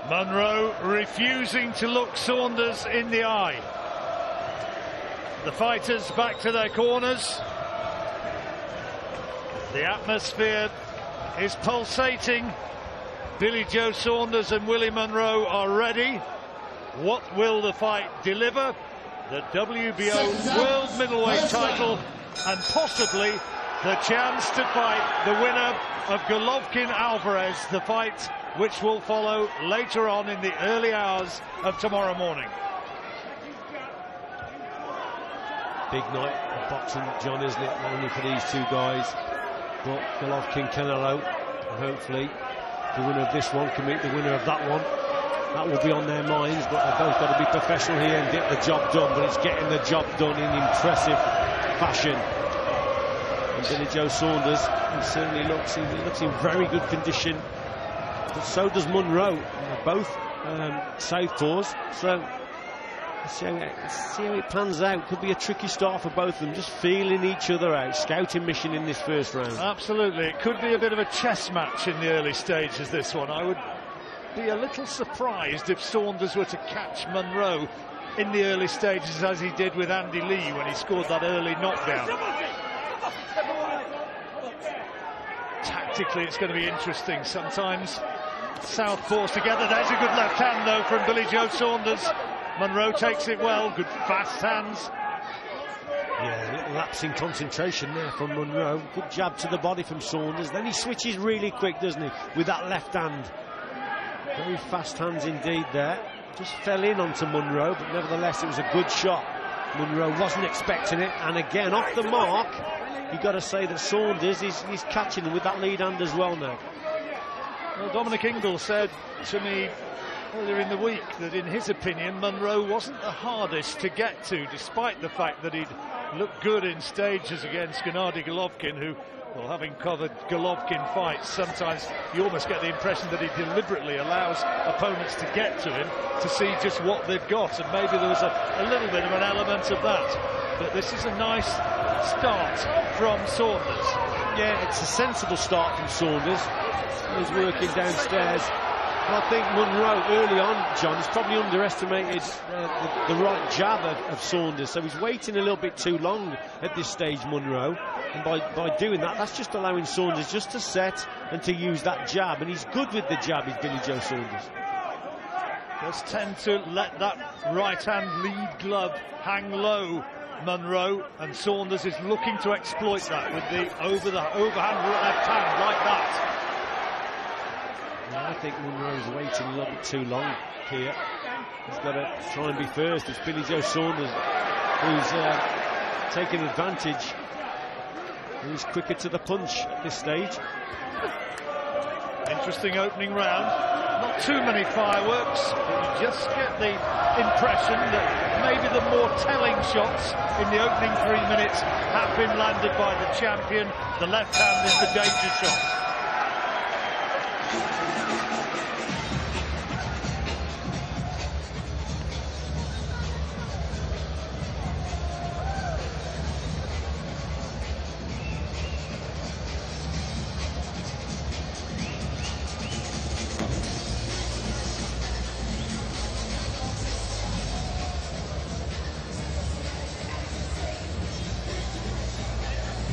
Monroe refusing to look Saunders in the eye. The fighters back to their corners. The atmosphere is pulsating. Billy Joe Saunders and Willie Monroe are ready. What will the fight deliver? The WBO World Middleweight title and possibly the chance to fight the winner of Golovkin-Alvarez, the fight which will follow later on in the early hours of tomorrow morning. Big night of boxing, John, isn't it? Not only for these two guys, but Golovkin-Canelo, and hopefully the winner of this one can meet the winner of that one. That will be on their minds, but they've both got to be professional here and get the job done, but it's getting the job done in impressive fashion. And Billy Joe Saunders, he certainly looks in very good condition, but so does Monroe. They're both southpaws, so let's see how it pans out. Could be a tricky start for both of them, just feeling each other out. Scouting mission in this first round. Absolutely, it could be a bit of a chess match in the early stages, this one. I would be a little surprised if Saunders were to catch Monroe in the early stages as he did with Andy Lee when he scored that early knockdown. Tactically it's going to be interesting. Sometimes southpaws together. There's a good left hand though from Billy Joe Saunders. Monroe takes it well, good fast hands. Yeah, a little lapse in concentration there from Monroe. Good jab to the body from Saunders. Then he switches really quick, doesn't he, with that left hand. Very fast hands indeed there. Just fell in onto Monroe, but nevertheless it was a good shot. Monroe wasn't expecting it, and again off the mark. You've got to say that Saunders is catching him with that lead hand as well now. Well, Dominic Ingle said to me earlier in the week that in his opinion Monroe wasn't the hardest to get to, despite the fact that he'd looked good in stages against Gennady Golovkin, who, well, having covered Golovkin fights, sometimes you almost get the impression that he deliberately allows opponents to get to him to see just what they've got, and maybe there was a little bit of an element of that. But this is a nice start from Saunders. Yeah, it's a sensible start from Saunders. He's working downstairs. And I think Monroe early on, John, has probably underestimated the right jab of Saunders, so he's waiting a little bit too long at this stage, Monroe. And by doing that, that's just allowing Saunders just to set and to use that jab, and he's good with the jab, is Billy Joe Saunders. Does tend to let that right hand lead glove hang low, Monroe, and Saunders is looking to exploit that with the overhand left hand like that. I think Monroe's waiting a little bit too long here. He's got to try and be first. It's Billy Joe Saunders who's taking advantage. He's quicker to the punch at this stage. Interesting opening round. Not too many fireworks, but you just get the impression that maybe the more telling shots in the opening 3 minutes have been landed by the champion. The left hand is the danger shot.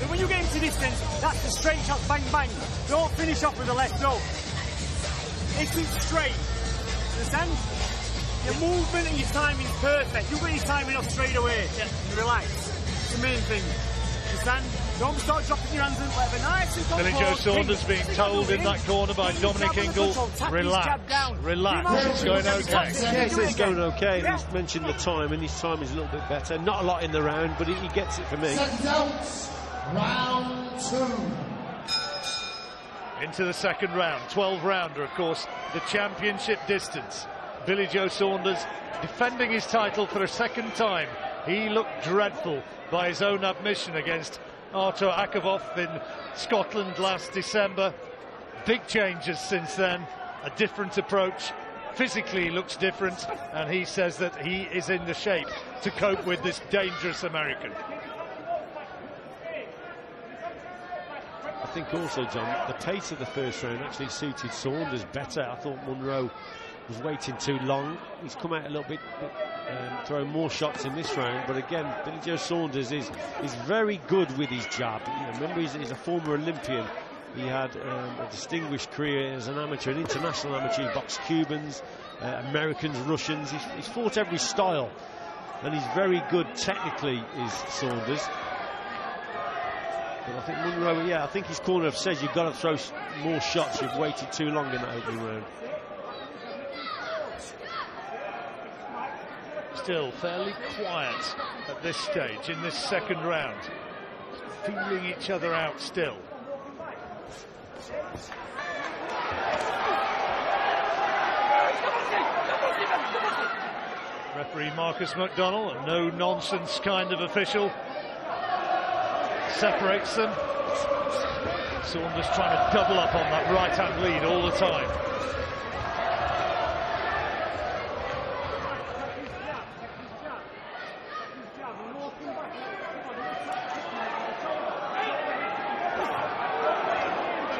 When you get into distance, that's the straight shot, bang, bang. Don't finish off with the left hook. It's straight. Understand? Your movement and your timing is perfect. You've got your timing off straight away. Yeah. You relax. It's the main thing. Understand? Don't start dropping your hands and whatever. Nice and Billy Joe Saunders being told in that corner by Dominic Ingle, relax, relax, it's going okay. Yes, it's going okay. Yeah. He's mentioned the time, and his time is a little bit better. Not a lot in the round, but he gets it for me. Round 2. Into the second round, 12-rounder, of course, the championship distance. Billy Joe Saunders defending his title for a second time. He looked dreadful by his own admission against Artur Akavov in Scotland last December. Big changes since then, a different approach. Physically he looks different, and he says that he is in the shape to cope with this dangerous American. I think also, John, the pace of the first round actually suited Saunders better. I thought Monroe was waiting too long. He's come out a little bit, throwing more shots in this round. But again, Billy Joe Saunders is very good with his jab. Remember, he's a former Olympian. He had a distinguished career as an amateur, an international amateur. He boxed Cubans, Americans, Russians. He's fought every style, and he's very good technically, is Saunders. But I think Monroe, I think his corner have said you've got to throw more shots. You've waited too long in that opening round. Still fairly quiet at this stage in this second round. Feeling each other out still. Referee Marcus McDonnell, a no-nonsense kind of official, separates them. Saunders trying to double up on that right-hand lead all the time.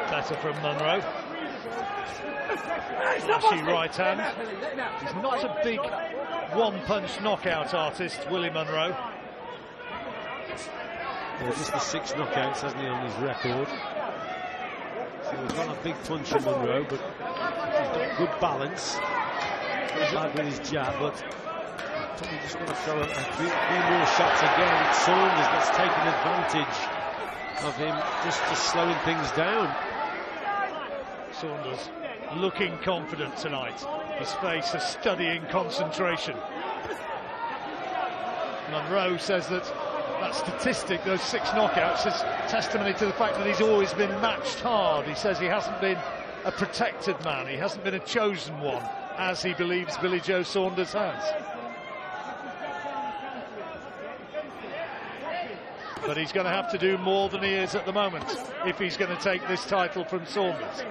Better from Monroe. Flashy right hand. He's not a big one-punch knockout artist, Willie Monroe. Well, just the 6 knockouts, hasn't he, on his record? So he's got a big punch in Monroe, but he's got good balance. He's bad with his jab, but he's probably just going to throw a few more shots again. It's Saunders that's taking advantage of him, just slowing things down. Saunders looking confident tonight. His face a studying concentration. Monroe says that statistic, those 6 knockouts, is testimony to the fact that he's always been matched hard. He says he hasn't been a protected man, he hasn't been a chosen one, as he believes Billy Joe Saunders has. But he's going to have to do more than he is at the moment if he's going to take this title from Saunders.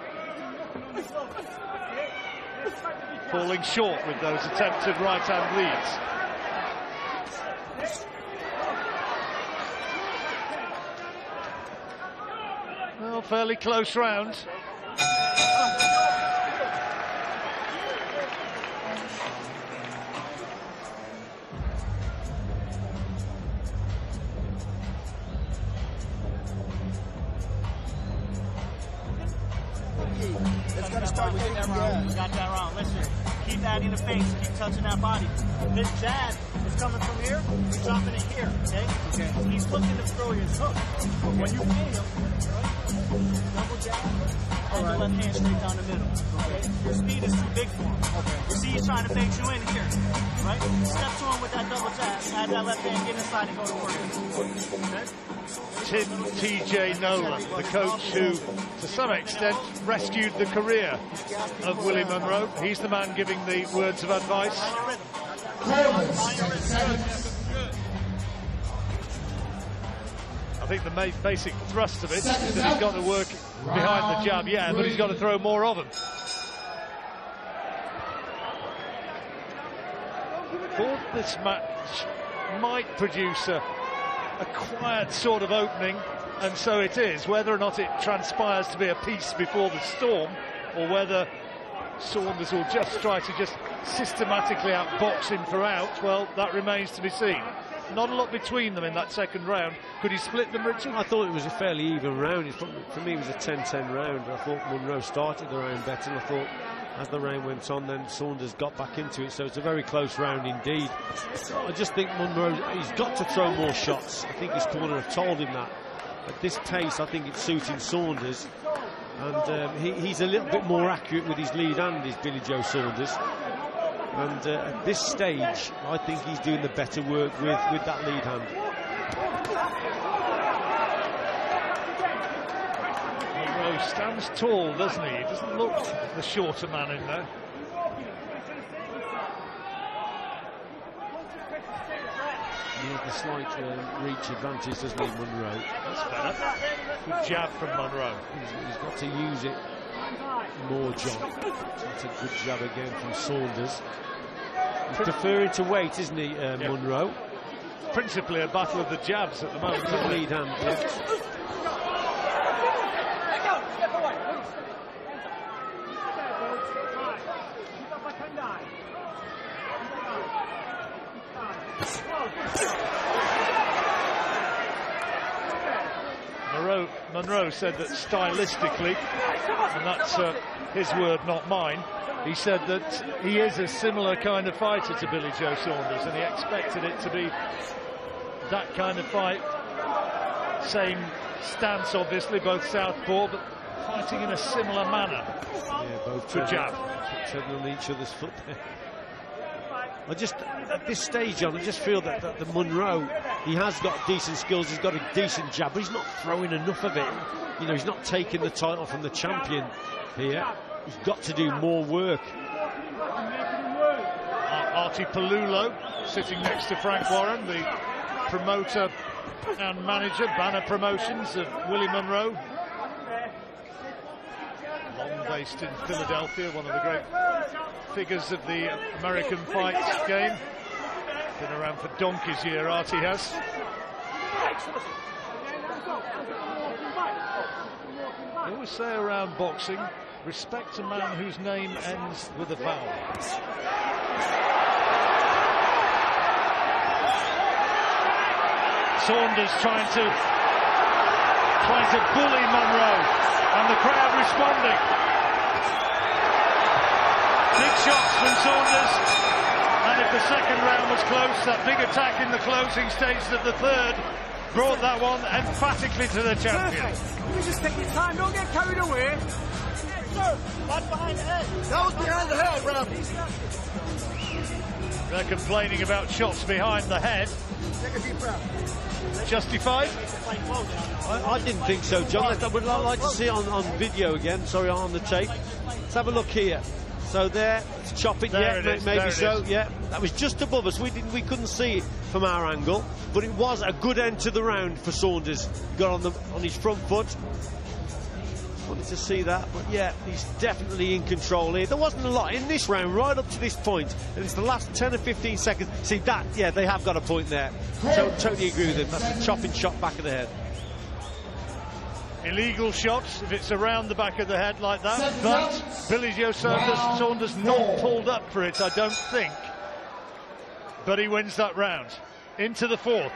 Falling short with those attempted right-hand leads. Well, fairly close round. Got that wrong. Listen, keep adding the face, keep touching that body. This jab is coming from here, you're dropping it here, okay? Okay. He's looking to throw his hook. Okay. When you hit him, double jab, and the left hand straight down the middle. Okay. Your speed is too big for him. Okay. You see he's trying to bait you in here, right? Step to him with that double jab, add that left hand, get inside and go to work. Okay? Tim T.J. Nolan, the coach who, to some extent, rescued the career of Willie Monroe. He's the man giving the words of advice. I think the basic thrust of it is that he's got to work behind the jab, but he's got to throw more of them. Thought this match might produce a quiet sort of opening, and so it is. Whether or not it transpires to be a peace before the storm, or whether Saunders will just try to systematically outbox him throughout, well, that remains to be seen. Not a lot between them in that second round. Could he split them, Richard? I thought it was a fairly even round. For me, it was a 10-10 round. I thought Monroe started the round better, and I thought as the round went on, then Saunders got back into it. So it's a very close round indeed. I just think Monroe, he's got to throw more shots. I think his corner have told him that. At this pace, I think it's suiting Saunders. And he's a little bit more accurate with his lead hand, is Billy Joe Saunders. And at this stage, I think he's doing the better work with that lead hand. Monroe stands tall, doesn't he? He doesn't look the shorter man in there. He has the slight reach advantage, doesn't he, Monroe? That's better. Good jab from Monroe. He's got to use it more, John. That's a good jab again from Saunders. He's preferring to wait, isn't he, Monroe? Principally a battle of the jabs at the moment. The lead hand, Monroe said that stylistically, and that's his word, not mine, he said that he is a similar kind of fighter to Billy Joe Saunders, and he expected it to be that kind of fight. Same stance, obviously, both southpaw, but fighting in a similar manner. Yeah, both to jab. Treading on each other's foot there. I just, at this stage, John, I just feel that the Monroe, he has got decent skills, he's got a decent jab, but he's not throwing enough of it. You know, he's not taking the title from the champion here. He's got to do more work. Artie Palulo sitting next to Frank Warren, the promoter and manager, Banner Promotions, of Willie Monroe. Long based in Philadelphia, one of the great figures of the American fight game. Been around for donkey's year, Artie has. I always say around boxing, respect a man whose name ends with a vowel. Saunders trying to bully Monroe, and the crowd responding. Big shots from Saunders, and if the second round was close, that big attack in the closing stages of the third brought that one emphatically to the champion. You just take your time, don't get carried away. Sir, right behind the head. That was behind the head, bro. They're complaining about shots behind the head. Take a deep breath. Justified? I didn't think so, John. I would like to see it on video again, sorry, on the tape. Let's have a look here. So there, it's chopping, there yeah, maybe so, is. yeah. That was just above us. We couldn't see it from our angle, but it was a good end to the round for Saunders. Got on his front foot. Wanted to see that, but yeah, he's definitely in control here. There wasn't a lot in this round right up to this point, and it's the last 10 or 15 seconds. See that, yeah, they have got a point there. So totally agree with him. That's a chopping shot back of the head. Illegal shots if it's around the back of the head like that, but Billy Joe Saunders not pulled up for it, I don't think, but he wins that round. Into the fourth.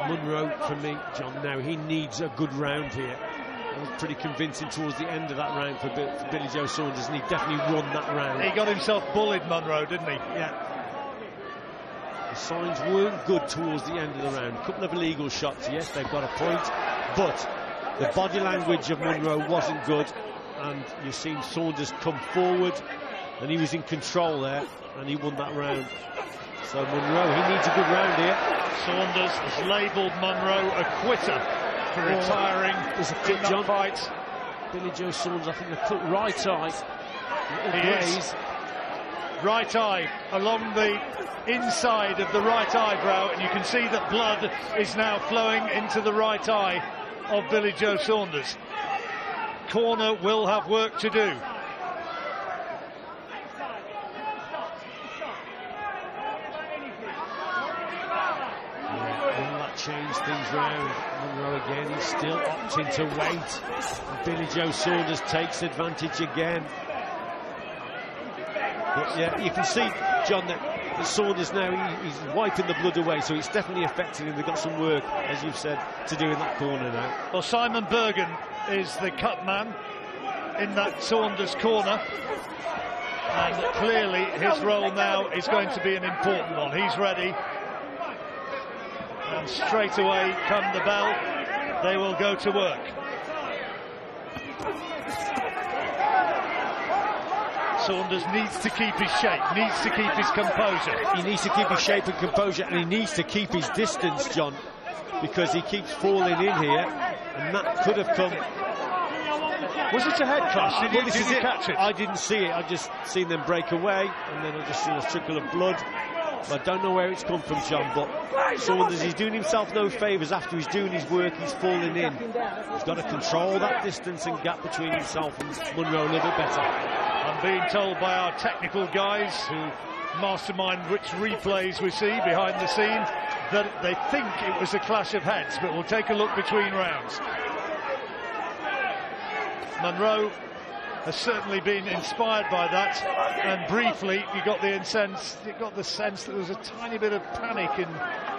Monroe, for me, John, now he needs a good round here. It was pretty convincing towards the end of that round for Billy Joe Saunders, and he definitely won that round. He got himself bullied, Monroe, didn't he? Yeah. The signs weren't good towards the end of the round. A couple of illegal shots, yes, they've got a point, but the body language of Monroe wasn't good, and you've seen Saunders come forward, and he was in control there, and he won that round. So Monroe, he needs a good round here. Saunders has labelled Monroe a quitter for retiring in that fight. Billy Joe Saunders, I think the cut right eye. He is. Right eye along the inside of the right eyebrow, and you can see that blood is now flowing into the right eye of Billy Joe Saunders. Corner will have work to do. Change things round. Monroe again, he's still opting to wait. And Billy Joe Saunders takes advantage again. But yeah, you can see, John, that Saunders now, he's wiping the blood away, so it's definitely affecting him. They've got some work, as you've said, to do in that corner now. Well, Simon Bergen is the cut man in that Saunders corner, and clearly his role now is going to be an important one. He's ready. And straight away, come the bell, they will go to work. Saunders needs to keep his shape, needs to keep his composure. He needs to keep his shape and composure, and he needs to keep his distance, John, because he keeps falling in here, and that could have come. Was it a head clash? Did you catch it? I didn't see it. I just seen them break away, and then I just seen a trickle of blood. I don't know where it's come from, John, but Saunders, he's doing himself no favours. After he's doing his work, he's falling in. He's got to control that distance and gap between himself and Monroe a little bit better. I'm being told by our technical guys who mastermind which replays we see behind the scene that they think it was a clash of heads, but we'll take a look between rounds. Monroe has certainly been inspired by that, and briefly you got the sense that there was a tiny bit of panic in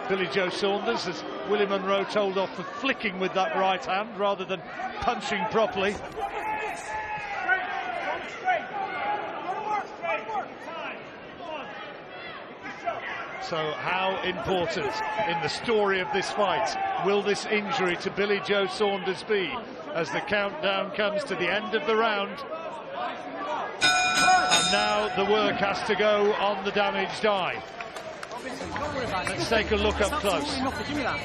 Billy Joe Saunders, as Willie Monroe told off for flicking with that right hand rather than punching properly. So how important in the story of this fight will this injury to Billy Joe Saunders be as the countdown comes to the end of the round? And now the work has to go on the damaged eye. Let's take a look up close. Nothing, nothing.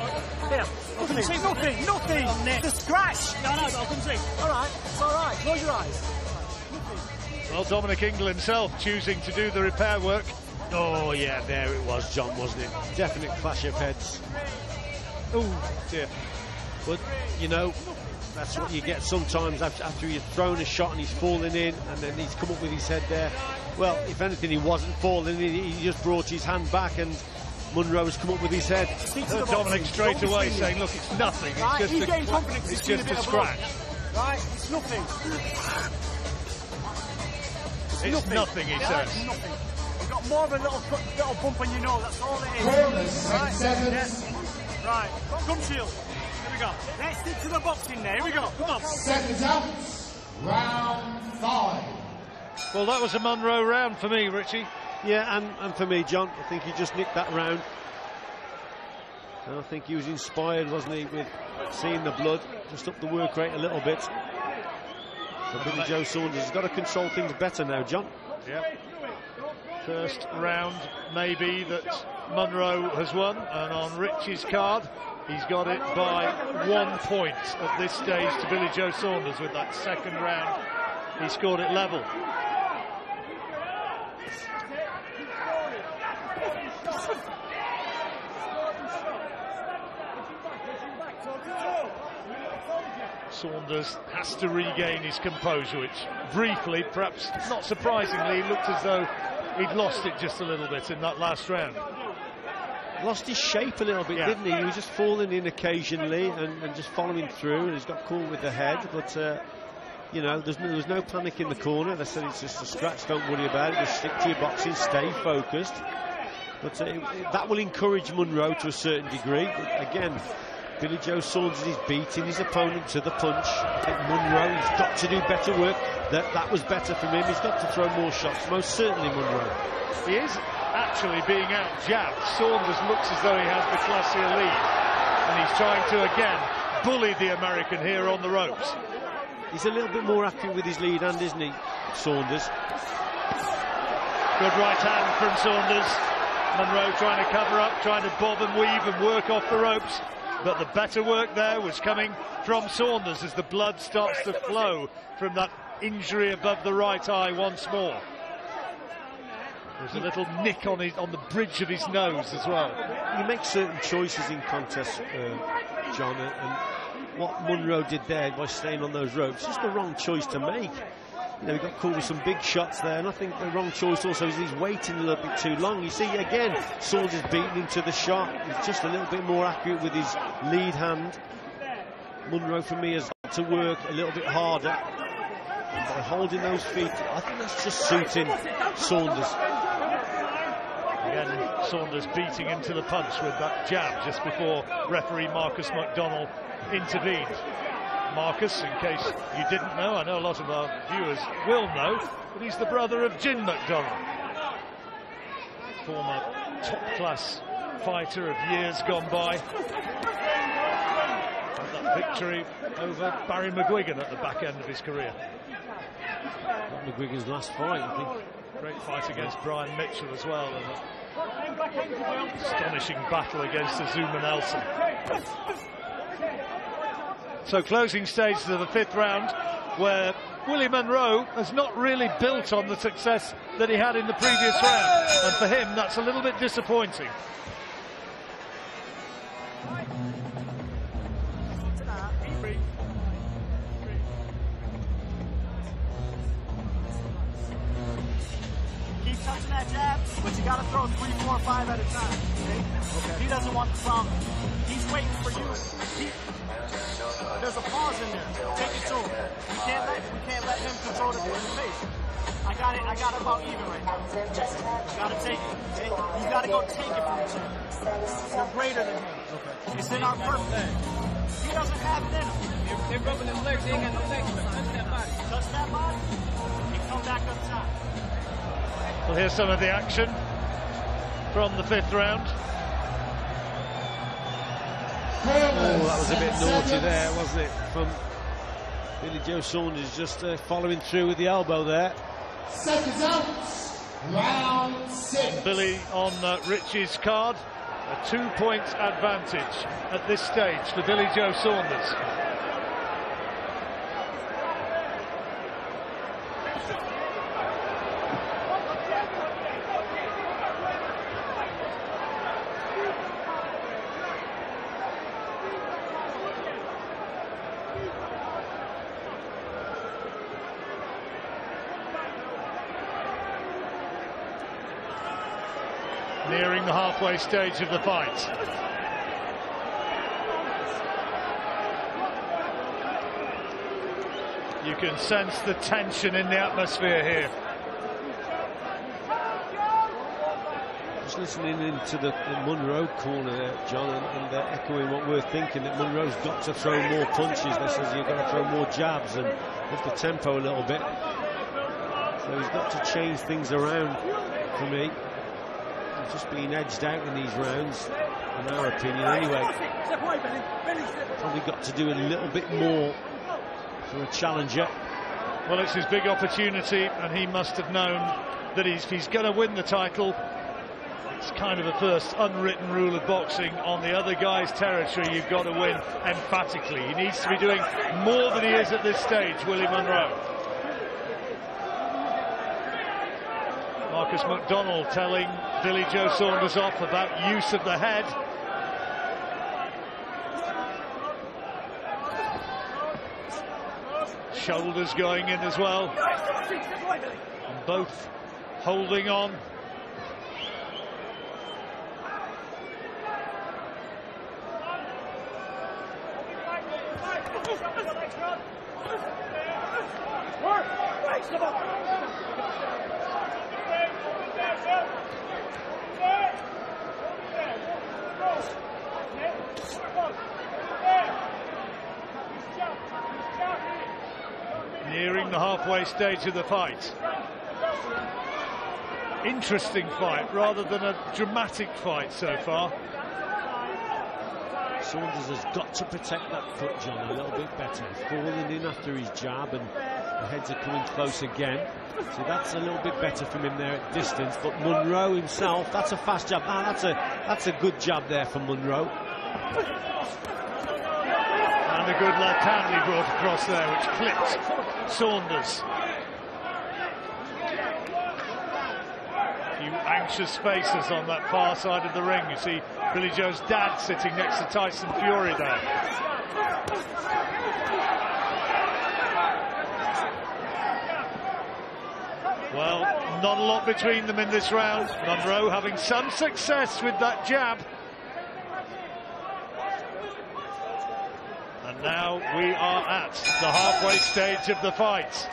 The scratch. Yeah, I know, but I couldn't see. All right, it's all right. Close your eyes. Well, Dominic Ingle himself choosing to do the repair work. Oh yeah, there it was, John, wasn't it? Definite clash of heads. Oh dear. But you know, that's what you get sometimes after you've thrown a shot and he's falling in, and then he's come up with his head there. Well, if anything, he wasn't falling in, he just brought his hand back, and Monroe's come up with his head. Dominic straight away saying, look, it's nothing, it's just a scratch. Right, it's nothing. It's nothing, he says. It's nothing. You've got more of a little bump on your nose, that's all it is. Right, yes. Right, gum shield. Here we go. Let's stick to the boxing there. Here we go. Come on. Seconds out. Round 5. Well, that was a Monroe round for me, Richie. Yeah, and for me, John, I think he just nicked that round. And I think he was inspired, wasn't he, with seeing the blood, just up the work rate a little bit. So Billy Joe Saunders has got to control things better now, John. Yeah. First round, maybe, that Monroe has won, and on Richie's card, he's got it by 1 point at this stage to Billy Joe Saunders. With that second round, he scored it level. Saunders has to regain his composure, which briefly, perhaps not surprisingly, looked as though he'd lost it just a little bit in that last round. Lost his shape a little bit, didn't he? He was just falling in occasionally and just following through, and he's got caught with the head. But you know, there was no panic in the corner. They said it's just a scratch, don't worry about it, just stick to your boxing, stay focused. But that will encourage Monroe to a certain degree. But again, Billy Joe Saunders is beating his opponent to the punch. I think Monroe, he's got to do better work. That was better from him. He's got to throw more shots, most certainly Monroe. He is actually being out-jabbed. Saunders looks as though he has the classier lead, and he's trying to again bully the American here on the ropes. He's a little bit more accurate with his lead hand, isn't he, Saunders? Good right hand from Saunders. Monroe trying to cover up, trying to bob and weave and work off the ropes. But the better work there was coming from Saunders as the blood starts to flow from that injury above the right eye once more. There's a little nick on the bridge of his nose as well. You make certain choices in contests, John, and what Monroe did there by staying on those ropes, just the wrong choice to make. You know, he got caught with some big shots there, and I think the wrong choice also is he's waiting a little bit too long. You see, again, Saunders beating him to the shot. He's just a little bit more accurate with his lead hand. Monroe, for me, has got to work a little bit harder. And by holding those feet, I think that's just suiting Saunders. Again, Saunders beating him to the punch with that jab just before referee Marcus McDonnell intervened. Marcus, in case you didn't know, I know a lot of our viewers will know, but he's the brother of Jim McDonnell, former top-class fighter of years gone by. And that victory over Barry McGuigan at the back end of his career. McGuigan's last fight, I think. Great fight against Brian Mitchell as well, and an astonishing battle against Azuma Nelson. So closing stage to the fifth round, where Willie Monroe has not really built on the success that he had in the previous round, and for him that's a little bit disappointing. Keep touching that jab, but you got to throw 3, 4, 5 at a time. Okay? He doesn't want the problem. He's waiting for you. There's a pause in there. Take it to him. We can't let him control the pace. I got it. I got it about even right now. You got to take it. Okay? You got to go take it from the team. You're greater than him. Okay. It's in our purpose. He doesn't have it in him. They're rubbing his legs. They ain't got no legs. Touch that body. Touch that body. And come back up top. Well, here's some of the action from the 5th round. Oh, that was a bit naughty there, wasn't it, from Billy Joe Saunders, just following through with the elbow there. Seconds out. Round 6. Billy on Richie's card. A 2-point advantage at this stage for Billy Joe Saunders. Nearing the halfway stage of the fight. You can sense the tension in the atmosphere here. Just listening into the Monroe corner there, John, and echoing what we're thinking, that Monroe's got to throw more punches. They says you've got to throw more jabs and up the tempo a little bit. So he's got to change things around for me. Just being edged out in these rounds, in our opinion anyway. Probably got to do a little bit more for a challenger. Well, it's his big opportunity, and he must have known that if he's going to win the title, it's kind of a first unwritten rule of boxing. On the other guy's territory, you've got to win emphatically. He needs to be doing more than he is at this stage, Willie Monroe. Marcus McDonald telling Billy Joe Saunders off about use of the head. Shoulders going in as well. And both holding on. Nearing the halfway stage of the fight. Interesting fight rather than a dramatic fight so far. Saunders has got to protect that foot, John, a little bit better. Falling in after his jab, and the heads are coming close again. So that's a little bit better from him there at distance. But Monroe himself, that's a fast jab. Ah, that's a good jab there from Monroe. And a good left hand he brought across there, which clipped Saunders. A few anxious faces on that far side of the ring. You see Billy Joe's dad sitting next to Tyson Fury there. Well, not a lot between them in this round. Monroe having some success with that jab. And now we are at the halfway stage of the fight.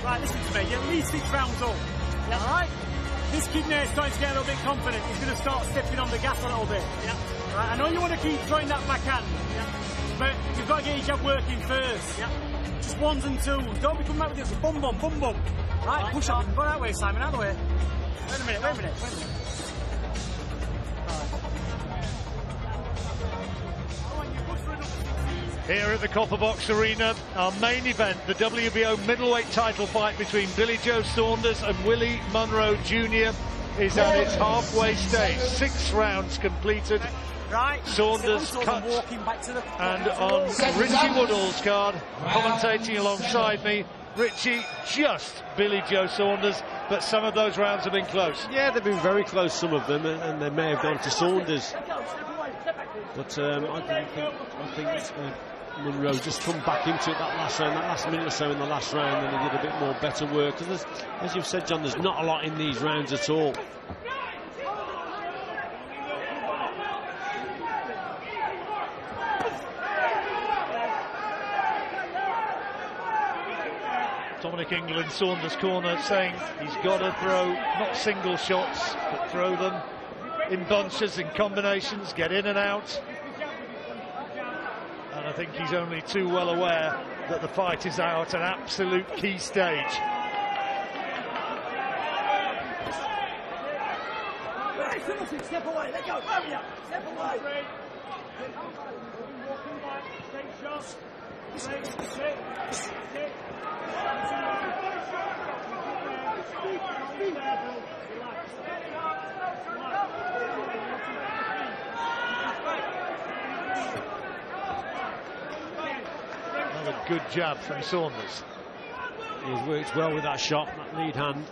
Right, listen to me. You're at least 6 rounds up. Yeah. All right? This kid now is starting to get a little bit confident. He's going to start stepping on the gas a little bit. Yeah. Right, I know you want to keep throwing that backhand. Yeah. But you've got to get your jab working first. Yeah. Just 1s and 2s. Don't be coming out with this bum bum, bum bum. Right, push up. Go that way, Simon, out of the way. Wait a minute. Here at the Copper Box Arena, our main event, the WBO middleweight title fight between Billy Joe Saunders and Willie Monroe Jr. is at its halfway stage. 6 rounds completed. Right. Saunders cut, and on Richie Woodall's card, commentating alongside me, Richie, just Billy Joe Saunders, but some of those rounds have been close. Yeah, they've been very close, some of them, and they may have gone to Saunders. But I think Monroe just come back into it that last round, that last minute or so in the last round, and he did a bit more better work. Because as you've said, John, there's not a lot in these rounds at all. Dominic Ingle in Saunders' corner saying he's got to throw not single shots, but throw them in bunches, in combinations, get in and out. And I think he's only too well aware that the fight is now at an absolute key stage. Step away, let go, hurry up, step away. Another good jab from Saunders. He's worked well with that shot, that lead hand.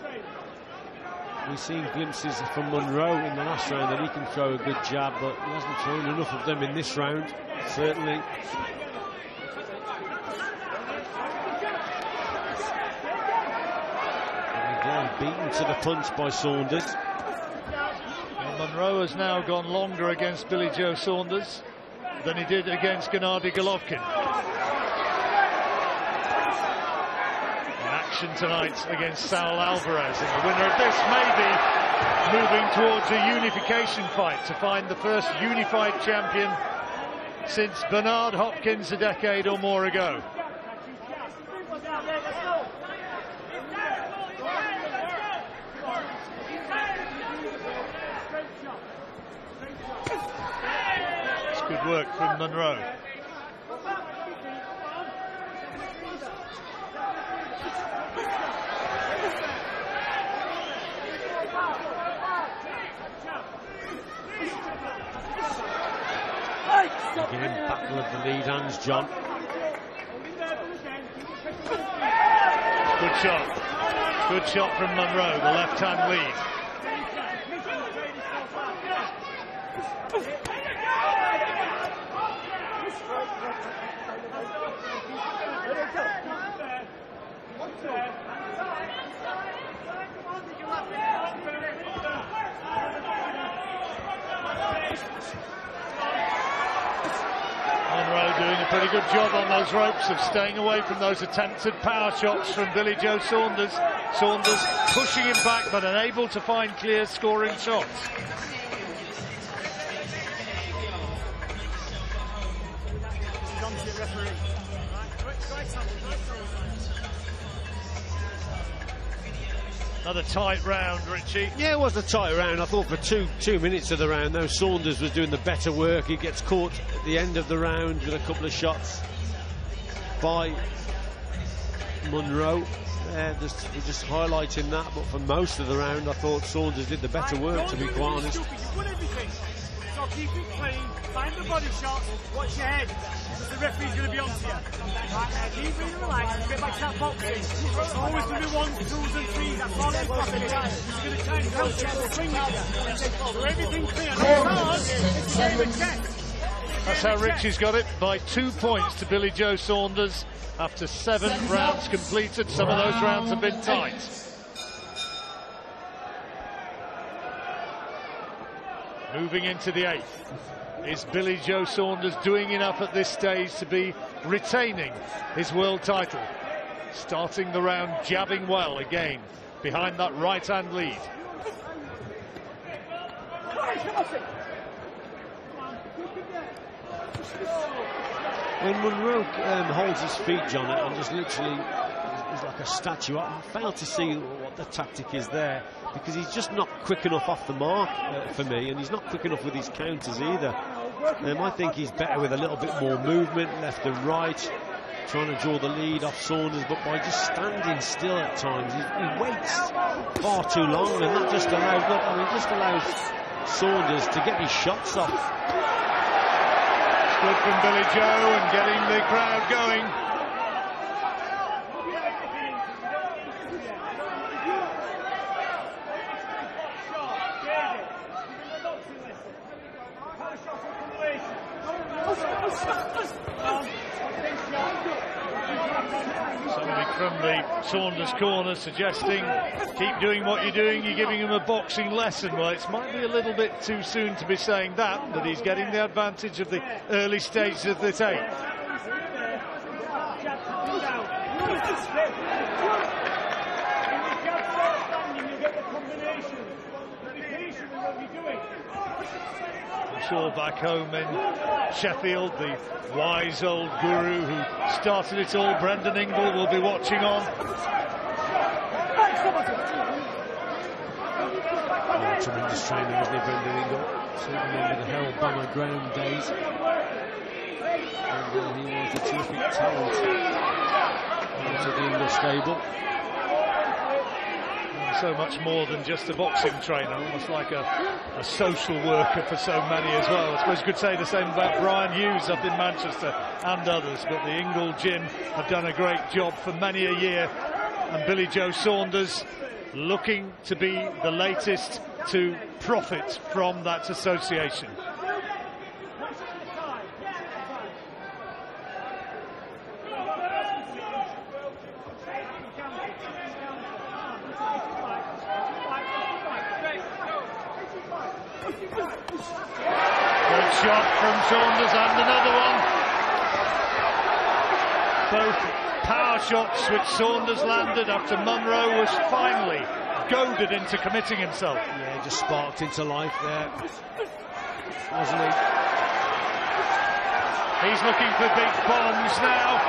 We've seen glimpses from Monroe in the last round that he can throw a good jab, but he hasn't thrown enough of them in this round, certainly. And again, beaten to the punch by Saunders. And Monroe has now gone longer against Billy Joe Saunders than he did against Gennady Golovkin. Tonight against Saul Alvarez, and the winner of this may be moving towards a unification fight to find the first unified champion since Bernard Hopkins a decade or more ago. It's good work from Monroe. Again, battle of the lead hands, John. Good shot. Good shot from Monroe, the left-hand lead. Monroe doing a pretty good job on those ropes of staying away from those attempted power shots from Billy Joe Saunders. Saunders pushing him back but unable to find clear scoring shots. Another tight round, Richie. Yeah, it was a tight round. I thought for two minutes of the round, though, Saunders was doing the better work. He gets caught at the end of the round with a couple of shots by Monroe. We're just highlighting that, but for most of the round, I thought Saunders did the better work, to be quite honest. You've won everything. So keep it clean, find the body shot, watch your head, because the referee's going to be on to you. Right now, keep really relaxed, get back to that boxing. It's always going to be 1s, 2s and 3s, that's all it's got to be. He's going to try and coach it, swing it. So everything clear. It's a game of chess. That's how Richie's got it, by 2 points to Billy Joe Saunders after 7 rounds completed. Some of those rounds have been tight. Moving into the 8th. Is Billy Joe Saunders doing enough at this stage to be retaining his world title? Starting the round jabbing well again, behind that right-hand lead. When Monroe holds his feet, John, and just literally is like a statue, I fail to see what the tactic is there, because he's just not quick enough off the mark for me, and he's not quick enough with his counters either. I think he's better with a little bit more movement, left and right, trying to draw the lead off Saunders, but by just standing still at times, he waits far too long, and that just allows Saunders to get his shots off. Good from Billy Joe and getting the crowd going. Somebody from the Saunders corner suggesting, keep doing what you're doing, you're giving him a boxing lesson. Well, it might be a little bit too soon to be saying that, but he's getting the advantage of the early stages of the tape. I'm sure back home in Sheffield, the wise old guru who started it all, Brendan Ingle, will be watching on. Oh, tremendous trainer, wasn't he, Brendan Ingle? Certainly remember the Harold Bomber ground days. And he was a terrific talent into the Ingle stable. So much more than just a boxing trainer, almost like a social worker for so many as well. I suppose you could say the same about Brian Hughes up in Manchester and others, but the Ingle gym have done a great job for many a year, and Billy Joe Saunders looking to be the latest to profit from that association. Good shot from Saunders, and another one. Both power shots which Saunders landed after Monroe was finally goaded into committing himself. Yeah, just sparked into life there, wasn't he? He's looking for big bombs now.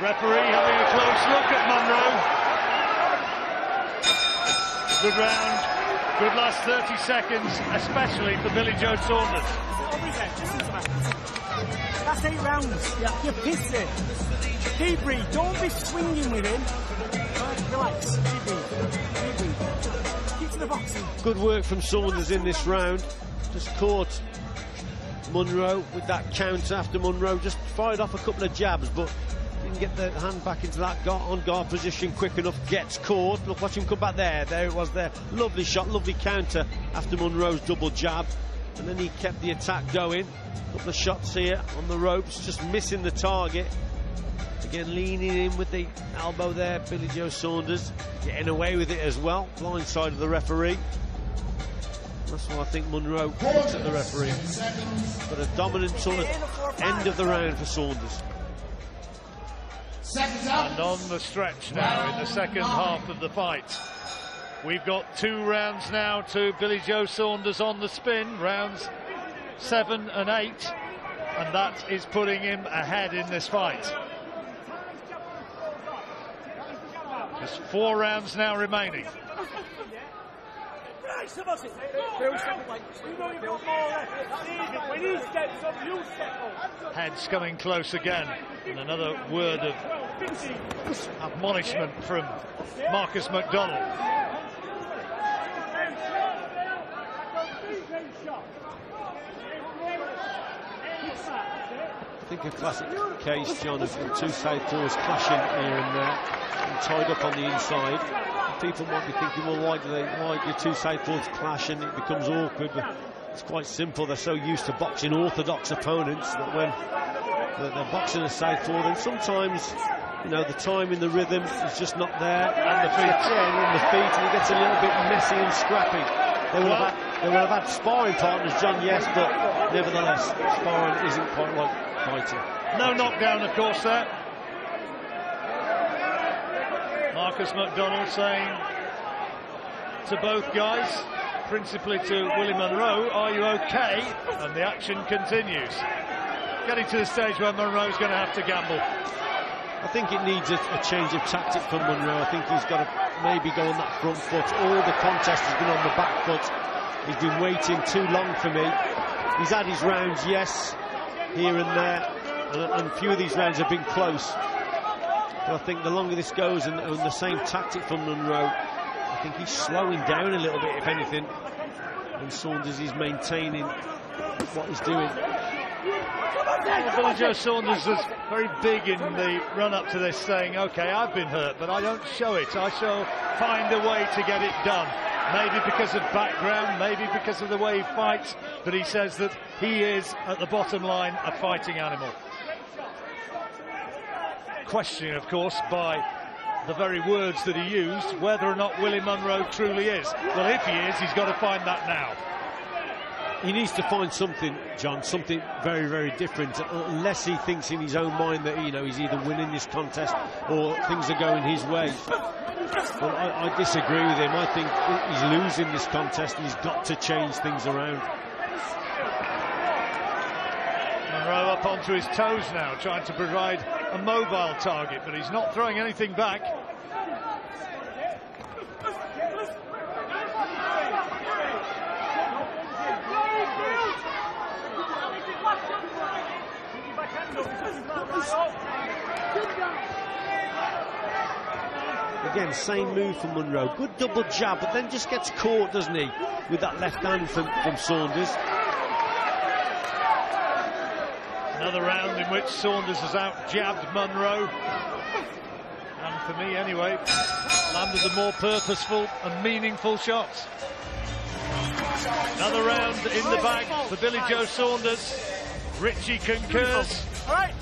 Referee having a close look at Monroe. Good round. Good last 30 seconds, especially for Billy Joe Saunders. That's 8 rounds. Yeah. You're pissing. Deep breathe. Don't be swinging with him. Right, relax. Deep breathe. Keep to the boxing. Good work from Saunders in this round. Just caught Monroe with that counter after Monroe just fired off a couple of jabs, but didn't get the hand back into that on-guard position quick enough. Gets caught. Look, watch him come back there. There it was there. Lovely shot, lovely counter after Monroe's double jab. And then he kept the attack going. Couple of shots here on the ropes, just missing the target. Again, leaning in with the elbow there, Billy Joe Saunders. Getting away with it as well. Blindside of the referee. That's why I think Monroe looked at the referee. But a dominant sort of end of the round for Saunders. And on the stretch now in the second half of the fight. We've got 2 rounds now to Billy Joe Saunders on the spin, rounds 7 and 8, and that is putting him ahead in this fight. Just 4 rounds now remaining. Heads coming close again, and another word of admonishment from Marcus McDonald. I think a classic case, John, of the two southpaws clashing here and there, and tied up on the inside. People might be thinking, well, why do your two southpaws clash and it becomes awkward? But it's quite simple. They're so used to boxing orthodox opponents that when they're boxing a southpaw, then sometimes, you know, the time in the rhythm is just not there. And the feet. Yeah, and the feet, and it gets a little bit messy and scrappy. They will have had sparring partners, John, yes, but nevertheless, sparring isn't quite like fighting. No knockdown, of course, there. Marcus McDonald saying to both guys, principally to Willie Monroe, are you okay? And the action continues. Getting to the stage where Monroe's going to have to gamble. I think it needs a change of tactic from Monroe. I think he's got to maybe go on that front foot. All the contest has been on the back foot. He's been waiting too long for me. He's had his rounds, yes, here and there, and a few of these rounds have been close. But I think the longer this goes, and the same tactic from Monroe, I think he's slowing down a little bit, if anything. And Saunders is maintaining what he's doing. Billy Joe Saunders was very big in the run-up to this, saying, OK, I've been hurt, but I don't show it. I shall find a way to get it done. Maybe because of background, maybe because of the way he fights, but he says that he is, at the bottom line, a fighting animal. questioning, of course, by the very words that he used, whether or not Willie Monroe truly is. Well, if he is, he's got to find that now. He needs to find something, John, something very, very different, unless he thinks in his own mind that, you know, he's either winning this contest or things are going his way. Well, I disagree with him. I think he's losing this contest and he's got to change things around. Monroe up onto his toes now, trying to provide a mobile target, but he's not throwing anything back. Again, same move from Monroe. Good double jab, but then just gets caught, doesn't he, with that left hand from Saunders. Another round in which Saunders has out-jabbed Monroe. And for me, anyway, landed the more purposeful and meaningful shots. Another round in the bag for Billy Joe Saunders. Richie concurs. All right,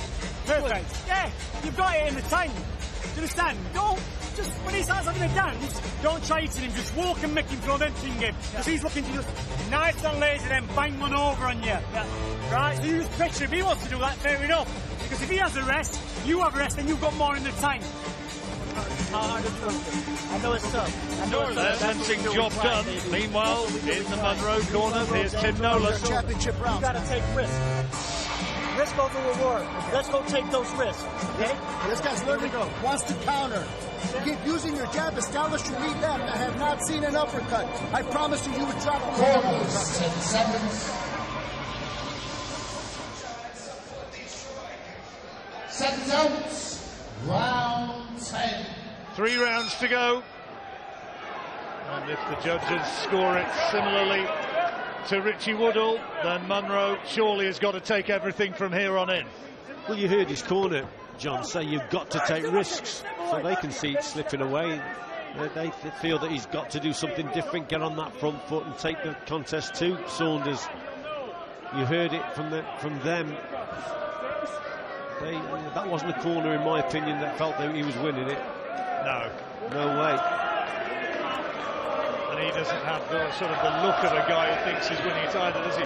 perfect. Yeah, you've got it in the tank. Do you understand? Don't just, when he starts having a dance, don't try hitting him. Just walk and make him throw them thing in. Because he's looking to just nice and lazy, then bang one over on you. Yeah. Right, so you just picture if he wants to do that, fair enough. Because if he has a rest, you have a rest, and you've got more in the tank. I know it's tough. Fencing job done. Meanwhile, in the Monroe corner, here's Tim Nolan. Championship round. You gotta take risks. Risk over reward. Let's go take those risks. Okay? This guy's learning, wants to counter. Keep using your jab, establish your lead left. I have not seen an uppercut. I promised you would drop the 10 seconds. Seconds out. Round 10. 3 rounds to go. And if the judges score it similarly to Richie Woodall, then Monroe surely has got to take everything from here on in. Well, you heard his corner, John, say you've got to take risks. So they can see it slipping away. They feel that he's got to do something different, get on that front foot and take the contest to Saunders. You heard it from them. That wasn't a corner, in my opinion, that felt that he was winning it. No way. And he doesn't have the sort of the look of a guy who thinks he's winning it either, does he?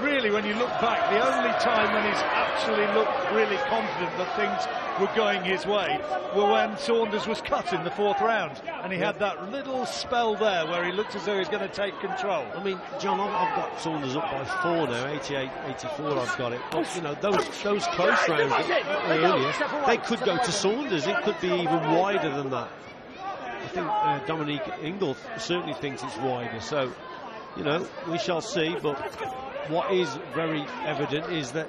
Really, when you look back, the only time when he's actually looked really confident that things were going his way were when Saunders was cut in the 4th round, and he had that little spell there where he looked as though he was going to take control. I mean, John, I've got Saunders up by 4 now, 88-84 I've got it. But, you know, those close rounds earlier, they could go to Saunders. It could be even wider than that. I think Dominique Ingle certainly thinks it's wider. So, you know, we shall see. But what is very evident is that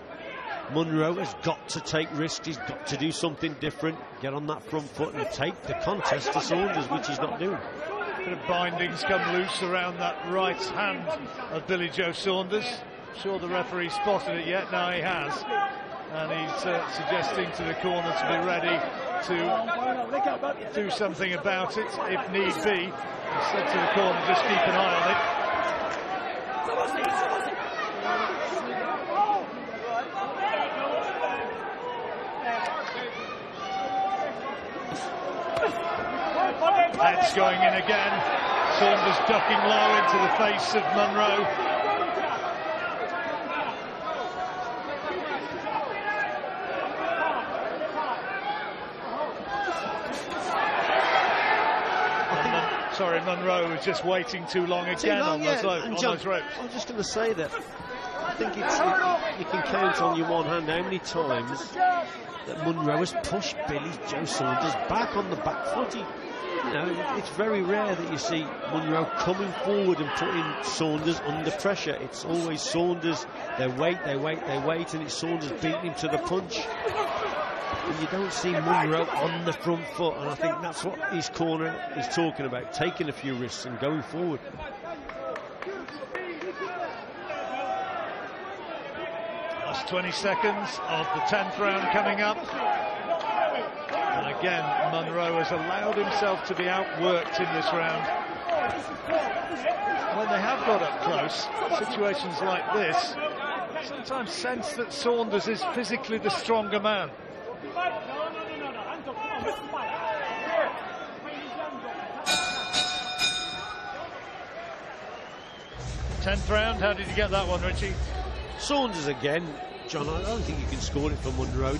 Monroe has got to take risks. He's got to do something different, get on that front foot and take the contest to Saunders, which he's not doing. A bit of bindings come loose around that right hand of Billy Joe Saunders. Sure the referee spotted it yet, now he has. And he's suggesting to the corner to be ready to do something about it if need be. He said to the corner, just keep an eye on it. Heads going in again. Saunders ducking low into the face of Monroe. Sorry, Monroe was just waiting too long again on those ropes. I was just going to say that I think you can count on your one hand how many times that Monroe has pushed Billy Joe Saunders back on the back foot. You know, it's very rare that you see Monroe coming forward and putting Saunders under pressure. It's always Saunders. They wait, and it's Saunders beating him to the punch. And you don't see Monroe on the front foot, and I think that's what his corner is talking about, taking a few risks and going forward. Last 20 seconds of the 10th round coming up. And again, Monroe has allowed himself to be outworked in this round. When they have got up close, situations like this, sometimes sense that Saunders is physically the stronger man. Fight. No. Hands up. Come on, let's fight. Bring his hands up. 10th round, how did you get that one, Richie? Saunders again, John. I don't think you can score it for Monroe.